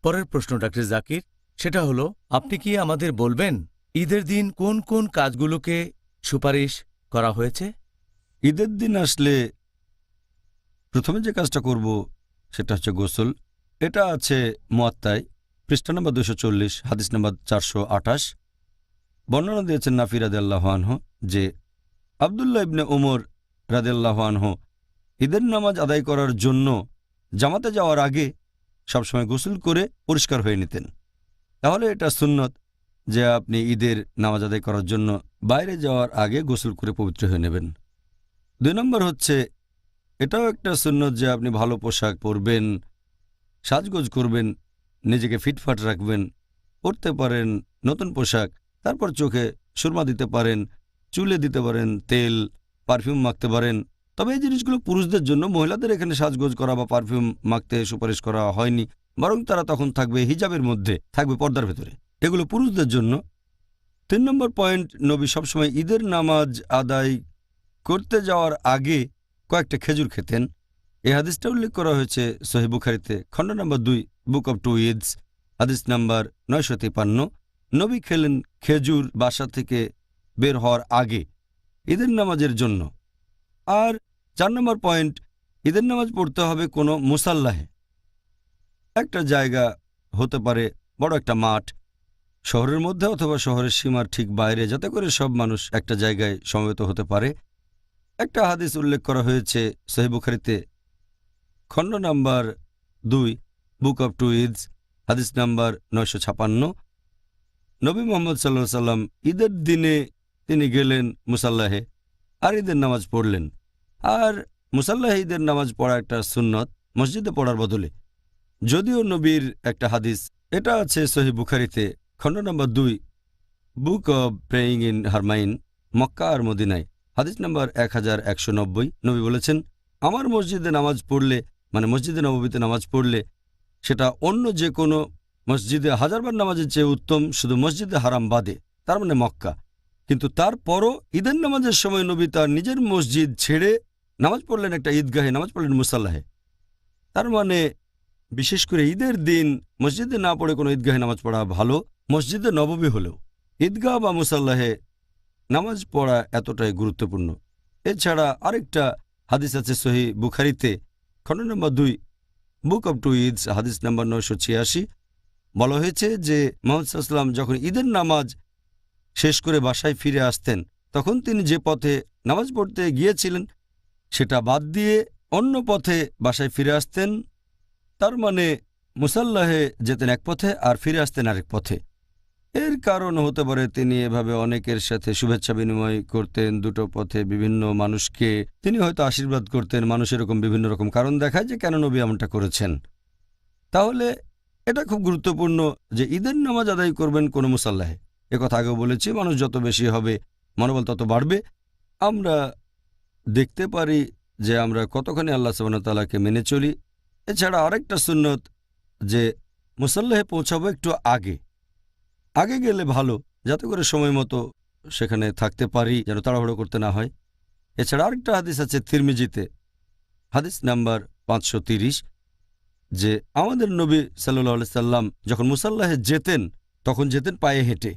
পরের প্রশ্ন ডাক্তার জাকির, সেটা হলো আপনি কি আমাদের বলবেন ঈদের দিন কোন কোন কাজগুলোকে সুপারিশ করা হয়েছে? ঈদের দিন আসলে প্রথমে যে কাজটা করব সেটা হচ্ছে গোসল। এটা আছে মুয়াত্তায়, পৃষ্ঠা নম্বর 240, হাদিস নম্বর 428। বর্ণনা দিয়েছেন নাফি রাদিয়াল্লাহু আনহু যে আবদুল্লাহ ইবনে উমর রাদিয়াল্লাহু আনহু ঈদের নামাজ আদায় করার জন্য জামাতে যাওয়ার আগে সবসময় গোসল করে পরিষ্কার হয়ে নিতেন। তাহলে এটা সুন্নত যে আপনি ঈদের নামাজ আদায় করার জন্য বাইরে যাওয়ার আগে গোসল করে পবিত্র হয়ে নেবেন। 2 নম্বর হচ্ছে এটাও একটা সুন্নত যে আপনি ভালো পোশাক পরবেন, সাজগোজ করবেন, নিজেকে ফিটফাট রাখবেন, পরতে পারেন নতুন পোশাক, তারপর চোখে সুরমা দিতে পারেন, চুলে দিতে পারেন তেল, পারফিউম মাখতে পারেন। তবে এই জিনিসগুলো পুরুষদের জন্য, মহিলাদের এখানে সাজগোজ করা বা পারফিউম মাখতে সুপারিশ করা হয়নি, বরং তারা তখন থাকবে হিজাবের মধ্যে, থাকবে পর্দার ভেতরে। এগুলো পুরুষদের জন্য। 3 নম্বর পয়েন্ট, নবী সবসময় ঈদের নামাজ আদায় করতে যাওয়ার আগে কয়েকটা খেজুর খেতেন। এই হাদিসটা উল্লেখ করা হয়েছে সহিহ বুখারীতে, খণ্ড নম্বর 2, বুক অব টু ঈদস, হাদিস নাম্বার 953। নবী খেলেন খেজুর বাসা থেকে বের হওয়ার আগে ঈদের নামাজের জন্য। আর 4 নম্বর পয়েন্ট, ঈদের নামাজ পড়তে হবে কোনো মুসাল্লাহে, একটা জায়গা হতে পারে বড় একটা মাঠ, শহরের মধ্যে অথবা শহরের সীমার ঠিক বাইরে, যাতে করে সব মানুষ একটা জায়গায় সমবেত হতে পারে। একটা হাদিস উল্লেখ করা হয়েছে সহিহ বুখারীতে, খণ্ড নাম্বার 2, বুক অব টু ঈদস, হাদিস নাম্বার 956। নবী মুহাম্মদ সাল্লাল্লাহু আলাইহি সাল্লাম ঈদের দিনে তিনি গেলেন মুসাল্লাহে আর ঈদের নামাজ পড়লেন। আর মুসাল্লাহে ঈদের নামাজ পড়া একটা সুন্নত মসজিদে পড়ার বদলে। যদিও নবীর একটা হাদিস, এটা আছে সহিহ বুখারীতে, খণ্ড number 2, book of praying in Haramain, Mecca আর মদিনায়, হাদিস নাম্বার 1190। নবী বলেছেন, আমার মসজিদে নামাজ পড়লে, মানে মসজিদে নববীতে নামাজ পড়লে, সেটা অন্য যে কোনো মসজিদে হাজারবার নামাজের চেয়ে উত্তম, শুধু মসজিদে হারাম বাদে, তার মানে মক্কা। কিন্তু তারপরও ঈদের নামাজের সময় নবী তার নিজের মসজিদ ছেড়ে নামাজ পড়লেন একটা ঈদগাহে, নামাজ পড়লেন মুসাল্লাহে। তার মানে বিশেষ করে ঈদের দিন মসজিদে না পড়ে কোনো ঈদগাহে নামাজ পড়া ভালো, মসজিদে নববী হলেও। ঈদগাহ বা মুসাল্লাহে নামাজ পড়া এতটাই গুরুত্বপূর্ণ। এছাড়া আরেকটা হাদিস আছে সহিহ বুখারীতে, খণ্ড নম্বর 2, বুক অব টু ঈদস, হাদিস নাম্বার 986। বলা হয়েছে যে মুহাম্মদ সাল্লাল্লাহু আলাইহি ওয়াসাল্লাম যখন ঈদের নামাজ শেষ করে বাসায় ফিরে আসতেন, তখন তিনি যে পথে নামাজ পড়তে গিয়েছিলেন সেটা বাদ দিয়ে অন্য পথে বাসায় ফিরে আসতেন। তার মানে মুসাল্লাহে যেতেন এক পথে আর ফিরে আসতেন আরেক পথে। এর কারণ হতে পারে তিনি এভাবে অনেকের সাথে শুভেচ্ছা বিনিময় করতেন, দুটো পথে বিভিন্ন মানুষকে তিনি হয়তো আশীর্বাদ করতেন। মানুষ এরকম বিভিন্ন রকম কারণ দেখায় যে কেন নবী এমনটা করেছেন। তাহলে এটা খুব গুরুত্বপূর্ণ যে ঈদের নামাজ আদায় করবেন কোনো মুসাল্লাহে। একথা আগেও বলেছি, মানুষ যত বেশি হবে মনোবল তত বাড়বে। আমরা দেখতে পারি যে আমরা কতখানি আল্লাহ সুবহানাহু ওয়া তাআলাকে মেনে চলি। এছাড়া আরেকটা সুন্নত যে মুসাল্লাহে পৌঁছাবো একটু আগে আগে গেলে ভালো, যাতে করে সময় মতো সেখানে থাকতে পারি, যেন তাড়াহুড়ো করতে না হয়। এছাড়া আরেকটা হাদিস আছে তিরমিজিতে, হাদিস নাম্বার 530, যে আমাদের নবী সাল্লাল্লাহু আলাইহি সাল্লাম যখন মুসাল্লাহে যেতেন তখন যেতেন পায়ে হেঁটে।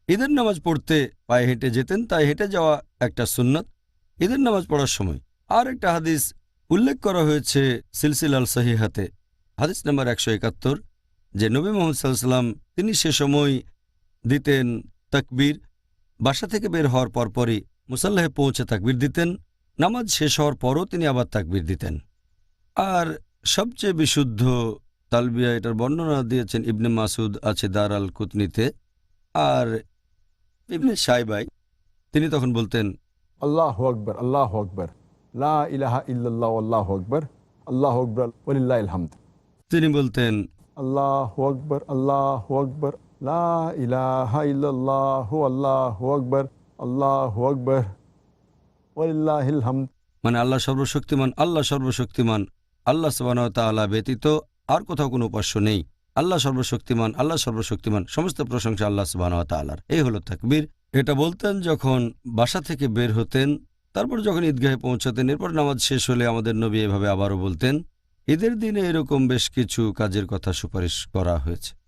ঈদের নামাজ পড়তে পায়ে হেঁটে যেতেন, তাই হেঁটে যাওয়া একটা সুন্নত ঈদের নামাজ পড়ার সময়। আর একটা হাদিস উল্লেখ করা হয়েছে সিলসিলাল সহিহাতে, হাদিস নাম্বার 171, যে নবী মুহাম্মদ সাল্লাল্লাহু আলাইহি সাল্লাম তিনি সে সময় দিতেন তাকবীর। বাসা থেকে বের হওয়ার পরপরই মুসাল্লাহে পৌঁছে তাকবীর দিতেন, নামাজ শেষ হওয়ার পরও তিনি আবার তাকবীর দিতেন। আর সবচেয়ে বিশুদ্ধ তালবিয়া, এটার বর্ণনা দিয়েছেন ইবনে মাসুদ, আছে দার আল কুতনিতে। আর ইবনে শাইবাই তিনি তখন বলতেন, আল্লাহু আকবার, আল্লাহু আকবার, লা ইলাহা ইল্লাল্লাহ, আল্লাহু আকবার, আল্লাহু আকবার, ওয়ালিল্লাহিল হামদ। তিনি বলতেন, আল্লাহু আকবার, আল্লাহু আকবার, লা ইলাহা ইল্লাল্লাহ, আল্লাহু আকবার, আল্লাহু আকবার, ওয়ালিল্লাহিল হামদ। মানে আল্লাহ সর্বশক্তিমান, আল্লাহ সর্বশক্তিমান, আল্লাহ সুবহানাহু ওয়া তাআলা ব্যতীত আর কোথাও কোনো উপাস্য নেই। আল্লাহ সর্বশক্তিমান, আল্লাহ সর্বশক্তিমান, সমস্ত প্রশংসা আল্লাহ সুবহানাহু ওয়া তাআলার। এই হলো তাকবীর। এটা বলতেন যখন বাসা থেকে বের হতেন, তারপর যখন ঈদগাহে পৌঁছাতেন, এরপর নামাজ শেষ হলে আমাদের নবী এভাবে আবারও বলতেন, ঈদের দিনে এরকম বেশ কিছু কাজের কথা সুপারিশ করা হয়েছে।